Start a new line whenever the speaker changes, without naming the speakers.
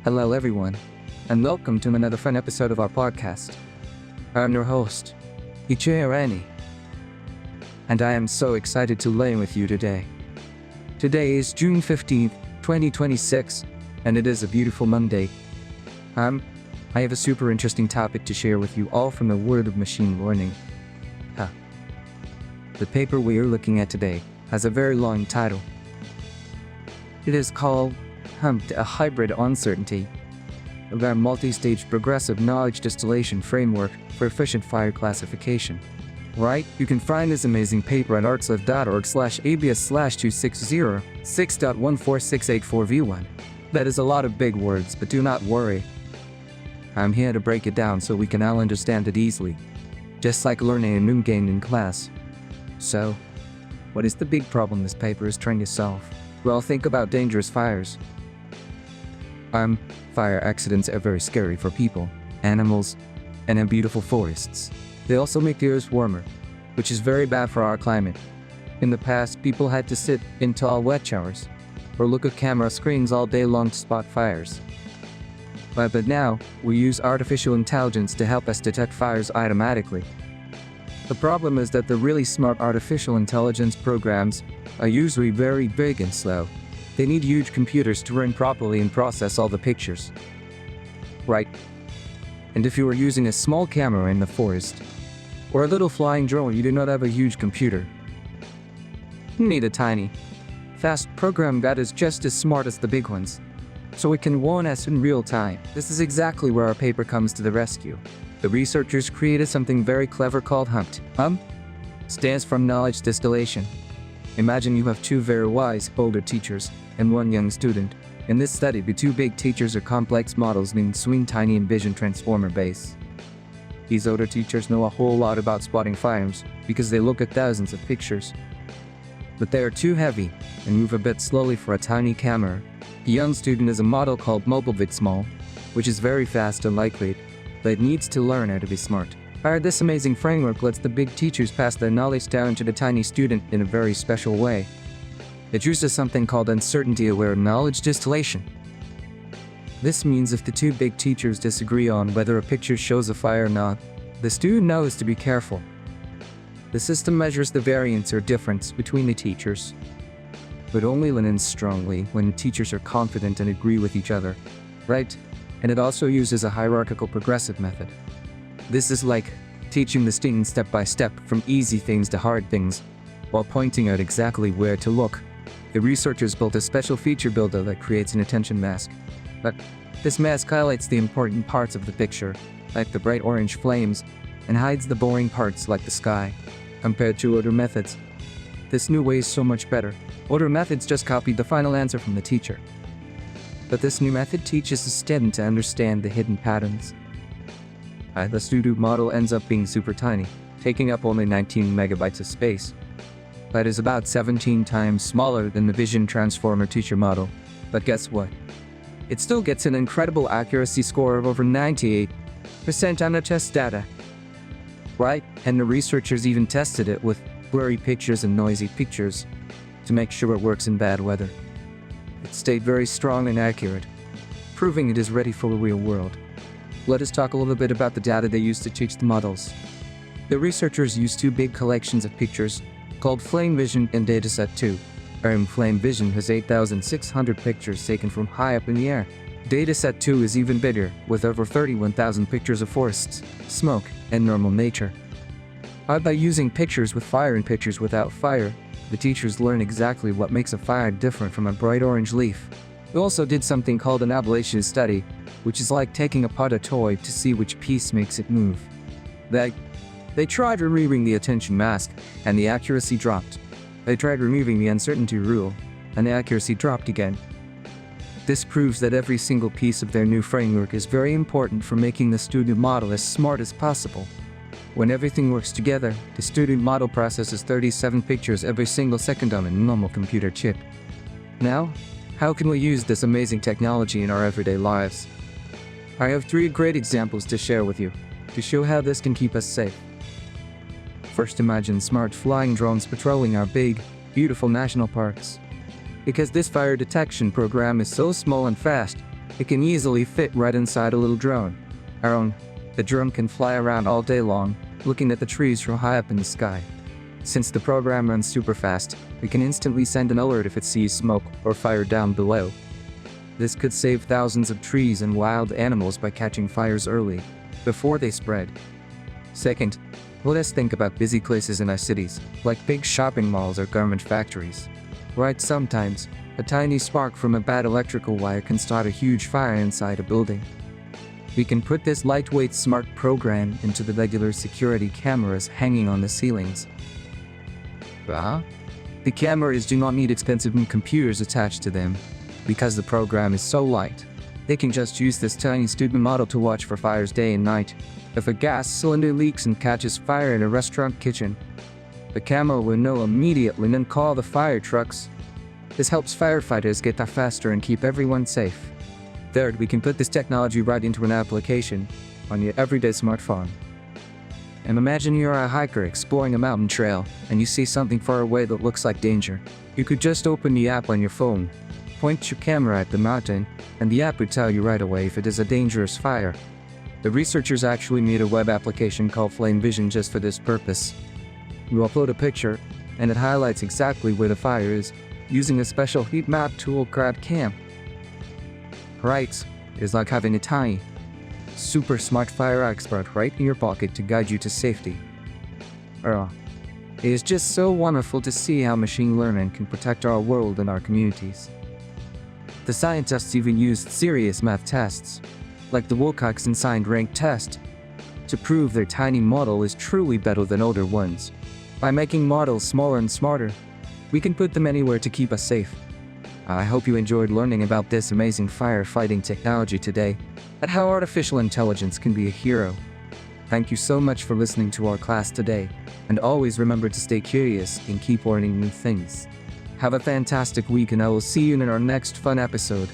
Hello everyone, and welcome to another fun episode of our podcast. I'm your host, ichino, and I am so excited to lay with you today. Today is June 15th, 2026, and it is a beautiful Monday. I have a super interesting topic to share with you all from the world of machine learning. The paper we are looking at today has a very long title. It is called HumP, a hybrid uncertainty Aware multi-stage progressive knowledge distillation framework for efficient fire classification. Right? You can find this amazing paper at arXiv.org/abs/260-6.14684v1. That is a lot of big words, but do not worry. I'm here to break it down so we can all understand it easily, just like learning a new game in class. So, what is the big problem this paper is trying to solve? Well, think about dangerous fires. Fire accidents are very scary for people, animals, and in beautiful forests. They also make the earth warmer, which is very bad for our climate. In the past, people had to sit in tall wet showers, or look at camera screens all day long to spot fires. But now, we use artificial intelligence to help us detect fires automatically. The problem is that the really smart artificial intelligence programs are usually very big and slow. They need huge computers to run properly and process all the pictures. Right? And if you are using a small camera in the forest, or a little flying drone, you do not have a huge computer. You need a tiny, fast program that is just as smart as the big ones, so it can warn us in real time. This is exactly where our paper comes to the rescue. The researchers created something very clever called HumP. HumP stands for knowledge distillation. Imagine you have two very wise, older teachers and one young student. In this study, the two big teachers are complex models named Swin Tiny and Vision Transformer Base. These older teachers know a whole lot about spotting fires because they look at thousands of pictures. But they are too heavy and move a bit slowly for a tiny camera. The young student is a model called MobileViT Small, which is very fast and lightweight, but it needs to learn how to be smart. This amazing framework lets the big teachers pass their knowledge down to the tiny student in a very special way. It uses something called Uncertainty Aware Knowledge Distillation. This means if the two big teachers disagree on whether a picture shows a fire or not, the student knows to be careful. The system measures the variance or difference between the teachers, but only lends strongly when the teachers are confident and agree with each other, right? And it also uses a hierarchical progressive method. This is like teaching the student step by step from easy things to hard things, while pointing out exactly where to look. The researchers built a special feature builder that creates an attention mask. But this mask highlights the important parts of the picture, like the bright orange flames, and hides the boring parts like the sky. Compared to older methods, this new way is so much better. Older methods just copied the final answer from the teacher. But this new method teaches the student to understand the hidden patterns. The student model ends up being super tiny, taking up only 19 megabytes of space. That is about 17 times smaller than the Vision Transformer teacher model. But guess what? It still gets an incredible accuracy score of over 98% on the test data. Right? And the researchers even tested it with blurry pictures and noisy pictures to make sure it works in bad weather. It stayed very strong and accurate, proving it is ready for the real world. Let us talk a little bit about the data they used to teach the models. The researchers used two big collections of pictures called Flame Vision and Dataset 2. Flame Vision has 8,600 pictures taken from high up in the air. Dataset 2 is even bigger, with over 31,000 pictures of forests, smoke, and normal nature. By using pictures with fire and pictures without fire, the teachers learn exactly what makes a fire different from a bright orange leaf. We also did something called an ablation study, which is like taking apart a toy to see which piece makes it move. They tried removing the attention mask, and the accuracy dropped. They tried removing the uncertainty rule, and the accuracy dropped again. This proves that every single piece of their new framework is very important for making the student model as smart as possible. When everything works together, the student model processes 37 pictures every single second on a normal computer chip. Now, how can we use this amazing technology in our everyday lives? I have 3 great examples to share with you, to show how this can keep us safe. First, imagine smart flying drones patrolling our big, beautiful national parks. Because this fire detection program is so small and fast, It can easily fit right inside a little drone. Our own. The drone can fly around all day long, looking at the trees from high up in the sky. Since the program runs super fast, we can instantly send an alert if it sees smoke or fire down below. This could save thousands of trees and wild animals by catching fires early, before they spread. Second, let us think about busy places in our cities, like big shopping malls or garment factories. Right, sometimes, a tiny spark from a bad electrical wire can start a huge fire inside a building. We can put this lightweight smart program into the regular security cameras hanging on the ceilings. The cameras do not need expensive computers attached to them, because the program is so light. They can just use this tiny student model to watch for fires day and night. If a gas cylinder leaks and catches fire in a restaurant kitchen, the camera will know immediately and call the fire trucks. This helps firefighters get there faster and keep everyone safe. Third, we can put this technology right into an application on your everyday smartphone. And imagine you're a hiker exploring a mountain trail and you see something far away that looks like danger. You could just open the app on your phone, point your camera at the mountain, and the app would tell you right away if it is a dangerous fire. The researchers actually made a web application called Flame Vision just for this purpose. You upload a picture, and it highlights exactly where the fire is, using a special heat map tool called CAM. Right, it's like having a tiny, super smart fire expert right in your pocket to guide you to safety. It is just so wonderful to see how machine learning can protect our world and our communities. The scientists even used serious math tests, like the Wilcoxon signed rank test, to prove their tiny model is truly better than older ones. By making models smaller and smarter, we can put them anywhere to keep us safe. I hope you enjoyed learning about this amazing firefighting technology today, and how artificial intelligence can be a hero. Thank you so much for listening to our class today, and always remember to stay curious and keep learning new things. Have a fantastic week, and I will see you in our next fun episode.